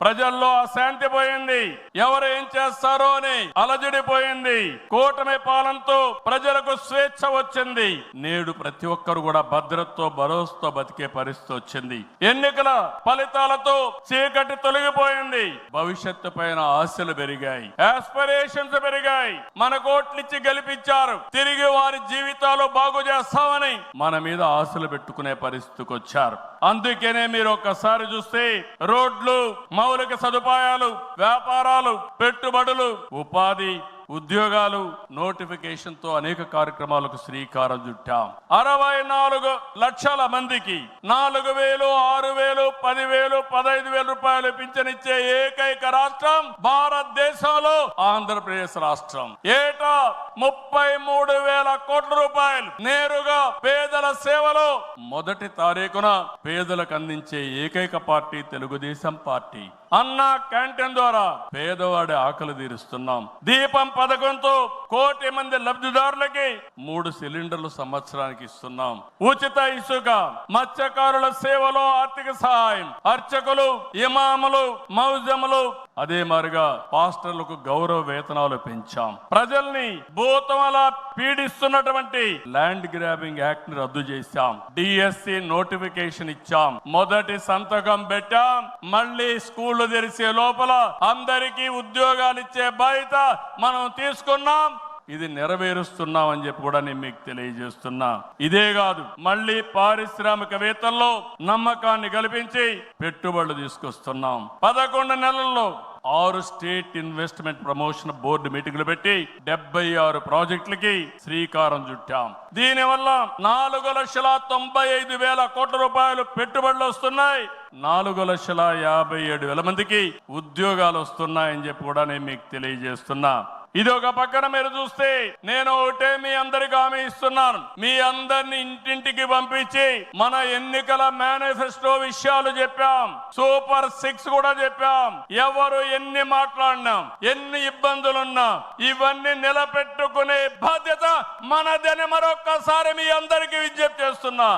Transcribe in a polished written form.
ప్రజల్లో అశాంతి పోయింది. ఎవరు ఏం చేస్తారో అని అలజడి పోయింది. కూటమి పాలనతో ప్రజలకు స్వేచ్ఛ వచ్చింది. నేడు ప్రతి ఒక్కరు కూడా భద్రతతో భరోసాతో బతికే పరిస్థితి వచ్చింది. ఎన్నికల ఫలితాలతో చీకటి తొలగిపోయింది. భవిష్యత్తు పైన ఆశలు పెరిగాయి, ఆస్పిరేషన్స్ పెరిగాయి. మన కోట్లిచ్చి గెలిపించారు, తిరిగి వారి జీవితాలు బాగు చేస్తామని మన మీద ఆశలు పెట్టుకునే పరిస్థితికి వచ్చారు. అందుకనే మీరు ఒక్కసారి చూస్తే రోడ్లు, మౌలిక సదుపాయాలు, వ్యాపారాలు, పెట్టుబడులు, ఉపాధి, ఉద్యోగాలు, నోటిఫికేషన్ తో అనేక కార్యక్రమాలకు శ్రీకారం చుట్టాం. 64 లక్షల మందికి 4,000, 6,000, 10,000, 15,000 రూపాయలు పింఛనిచ్చే ఏకైక రాష్ట్రం భారతదేశంలో ఆంధ్రప్రదేశ్ రాష్ట్రం. ఏటా 33,000 కోట్ల రూపాయలు నేరుగా పేదల సేవలో మొదటి తారీఖున పేదలకు అందించే ఏకైక పార్టీ తెలుగుదేశం పార్టీ. అన్న క్యాంటీన్ ద్వారా పేదవాడి ఆకలి తీరుస్తున్నాం. దీపం పథకంతో 1 కోటి మంది లబ్ధిదారులకి 3 సిలిండర్లు సంవత్సరానికి ఇస్తున్నాం. ఉచిత ఇసుక, మత్స్యకారుల సేవలో ఆర్థిక సహాయం, అర్చకులు, ఇమాములు, మౌజములు, అదే మారిగా పాస్టర్లకు గౌరవ వేతనాలు పెంచాం. ప్రజల్ని భూతమలా పీడిస్తున్నటువంటి ల్యాండ్ గ్రాబింగ్ యాక్ట్ ని రద్దు చేశాం. డిఎస్సి నోటిఫికేషన్ ఇచ్చాం. మొదటి సంతకం పెట్టాం. మళ్ళీ స్కూళ్లు తెరిచే లోపల అందరికీ ఉద్యోగాలు ఇచ్చే బాధ్యత మనం తీసుకున్నాం. ఇది నెరవేరుస్తున్నాం అని చెప్పి కూడా నేను మీకు తెలియజేస్తున్నా. ఇదే కాదు, మళ్ళీ పారిశ్రామికవేత్తల్లో నమ్మకాన్ని కల్పించి పెట్టుబడులు తీసుకొస్తున్నాం. 11 నెలల్లో 6 స్టేట్ ఇన్వెస్ట్మెంట్ ప్రమోషన్ బోర్డు మీటింగ్లు పెట్టి 76 ప్రాజెక్టులకి శ్రీకారం చుట్టాం. దీనివల్ల 4,95,000 కోట్ల రూపాయలు పెట్టుబడులు వస్తున్నాయి. 4,57,000 మందికి ఉద్యోగాలు వస్తున్నాయని చెప్పి కూడా నేను మీకు తెలియజేస్తున్నా. ఇది ఒక పక్కన మీరు చూస్తే, నేను ఒకటే మీ అందరికి హామీ ఇస్తున్నాను. మీ అందరిని ఇంటింటికి పంపించి మన ఎన్నికల మేనిఫెస్టో విషయాలు చెప్పాం. సూపర్ 6 కూడా చెప్పాం. ఎవరు ఎన్ని మాట్లాడినా, ఎన్ని ఇబ్బందులున్నా ఇవన్నీ నిలబెట్టుకునే బాధ్యత మనదని మరొక్కసారి మీ అందరికీ విజ్ఞప్తి చేస్తున్నా.